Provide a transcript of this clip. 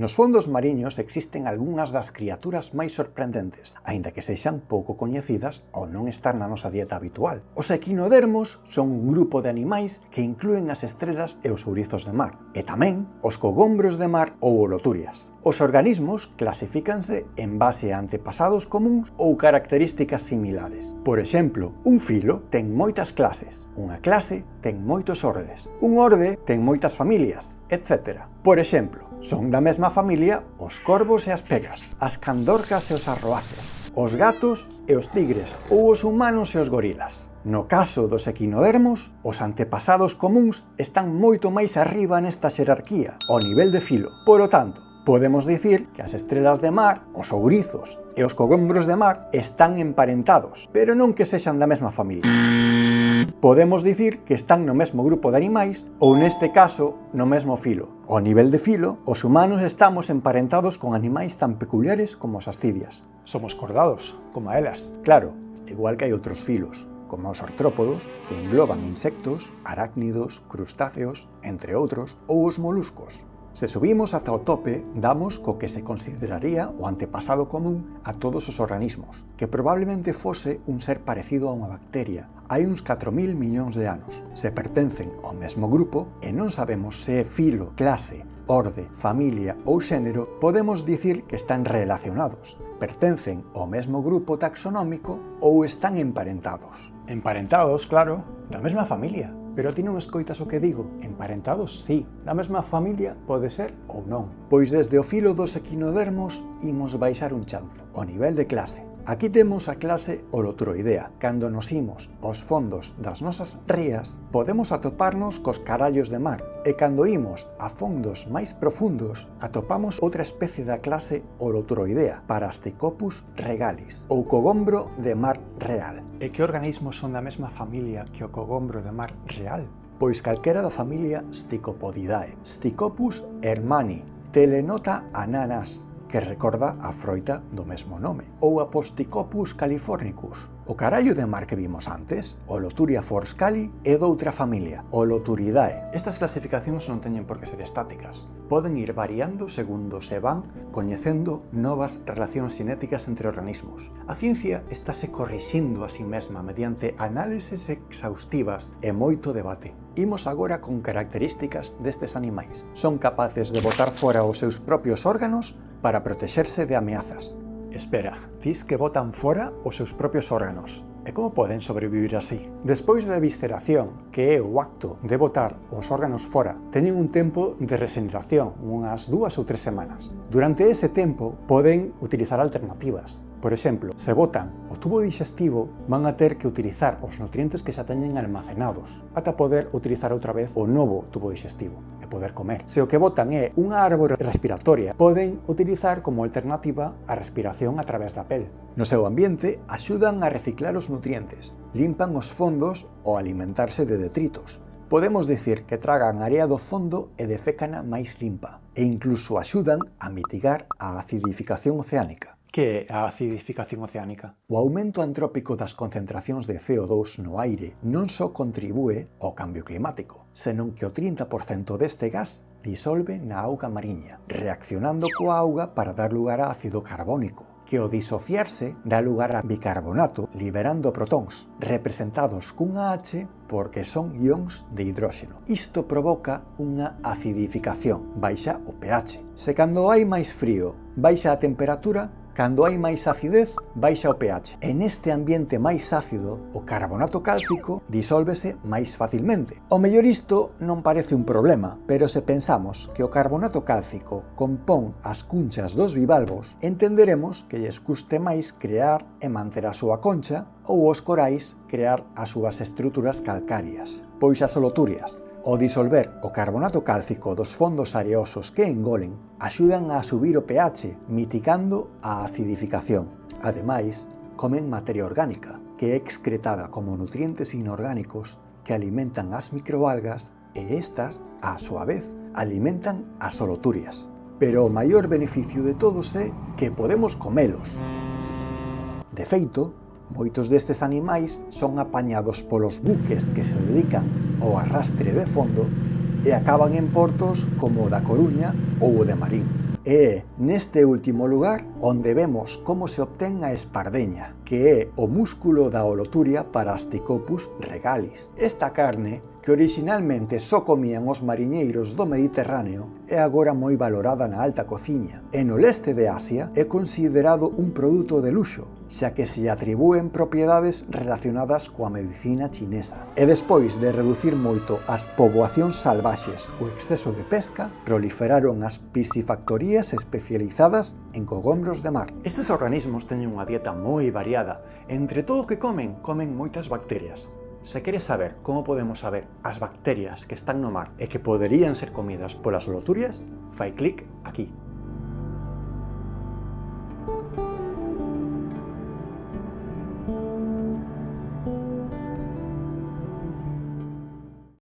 Nos fondos mariños existen algunhas das criaturas máis sorprendentes, aínda que sexan pouco coñecidas ao non estar na nosa dieta habitual. Os equinodermos son un grupo de animais que inclúen as estrelas e os ourizos de mar, e tamén os cogombros de mar ou holoturias. Os organismos clasifícanse en base a antepasados comuns ou características similares. Por exemplo, un filo ten moitas clases, unha clase ten moitos ordes, un orde ten moitas familias, etc. Por exemplo, son da mesma familia os corvos e as pegas, as candorcas e os arroaces, os gatos e os tigres ou os humanos e os gorilas. No caso dos equinodermos, os antepasados comuns están moito máis arriba nesta xerarquía, ao nivel de filo. Polo tanto, podemos dicir que as estrelas de mar, os ourizos e os cogombros de mar están emparentados, pero non que sexan da mesma familia. Podemos dicir que están no mesmo grupo de animais ou, neste caso, no mesmo filo. Ao nivel de filo, os humanos estamos emparentados con animais tan peculiares como as ascidias. Somos cordados, como a elas. Claro, igual que hai outros filos, como os artrópodos, que engloban insectos, arácnidos, crustáceos, entre outros, ou os moluscos. Se subimos ata o tope, damos co que se consideraría o antepasado común a todos os organismos, que probablemente fose un ser parecido a unha bacteria hai uns 4.000 millóns de anos. Se pertencen ao mesmo grupo e non sabemos se é filo, clase, orde, familia ou xénero, podemos dicir que están relacionados, pertencen ao mesmo grupo taxonómico ou están emparentados. Emparentados, claro, da mesma familia. Pero ti non escoitas o que digo, emparentados sí, da mesma familia pode ser ou non. Pois desde o filo dos equinodermos imos baixar un chanzo, ao nivel de clase. Aquí temos a clase Holoturoidea. Cando nos imos aos fondos das nosas rías, podemos atoparnos cos carallos de mar, e cando imos a fondos máis profundos, atopamos outra especie da clase Holoturoidea, Parasticopus regalis, ou cogombro de mar real. E que organismos son da mesma familia que o cogombro de mar real? Pois calquera da familia Sticopodidae, Sticopus hermani, Telenota ananas, que recorda a froita do mesmo nome, ou a Posticopus californicus. O carallo de mar que vimos antes, Holoturia forscali, é doutra familia, Holoturidae. Estas clasificacións non teñen por que ser estáticas. Poden ir variando segundo se van coñecendo novas relacións xenéticas entre organismos. A ciencia estáse corrixindo a si mesma mediante análises exhaustivas e moito debate. Imos agora con características destes animais. Son capaces de botar fora os seus propios órganos para protexerse de ameazas. Espera, dis que botan fora os seus propios órganos. E como poden sobrevivir así? Despois da visceración, que é o acto de botar os órganos fora, teñen un tempo de regeneración, unhas 2 ou 3 semanas. Durante ese tempo, poden utilizar alternativas. Por exemplo, se botan o tubo digestivo, van a ter que utilizar os nutrientes que xa teñen almacenados, ata poder utilizar outra vez o novo tubo digestivo e poder comer. Se o que botan é unha árbore respiratoria, poden utilizar como alternativa a respiración a través da pel. No seu ambiente, axudan a reciclar os nutrientes, limpan os fondos ao alimentarse de detritos. Podemos dicir que tragan area do fondo e defécana máis limpa, e incluso axudan a mitigar a acidificación oceánica. Que é a acidificación oceánica? O aumento antrópico das concentracións de CO2 no aire non só contribúe ao cambio climático, senón que o 30% deste gas disolve na auga mariña, reaccionando coa auga para dar lugar a ácido carbónico, que ao disociarse dá lugar a bicarbonato liberando protóns, representados cunha H porque son ións de hidróxeno. Isto provoca unha acidificación, baixa o pH. Se cando hai máis frío, baixa a temperatura, cando hai máis acidez, baixa o pH. En este ambiente máis ácido, o carbonato cálcico disólvese máis facilmente. O mellor isto non parece un problema, pero se pensamos que o carbonato cálcico compón as cunchas dos bivalvos, entenderemos que lles custe máis crear e manter a súa concha ou os corais crear as súas estruturas calcarias. Pois as holoturias, ao disolver o carbonato cálcico dos fondos areosos que engolen, axudan a subir o pH, mitigando a acidificación. Ademais, comen materia orgánica, que é excretada como nutrientes inorgánicos que alimentan as microalgas e estas, á súa vez, alimentan as holoturias. Pero o maior beneficio de todos é que podemos comelos. De feito, moitos destes animais son apañados polos buques que se dedican ao arrastre de fondo e acaban en portos como o da Coruña ou o de Marín. E é neste último lugar onde vemos como se obtén a espardeña, que é o músculo da holoturia para Asticopus regalis. Esta carne, que originalmente só comían os mariñeiros do Mediterráneo, é agora moi valorada na alta cociña. E no leste de Asia é considerado un produto de luxo, xa que se atribúen propiedades relacionadas coa medicina chinesa. E despois de reducir moito as poboacións salvaxes co exceso de pesca, proliferaron as piscifactorías especializadas en cogombros de mar. Estes organismos teñen unha dieta moi variada. Entre todo o que comen moitas bacterias. Se queres saber como podemos saber as bacterias que están no mar e que poderían ser comidas polas holoturias, fai clic aquí.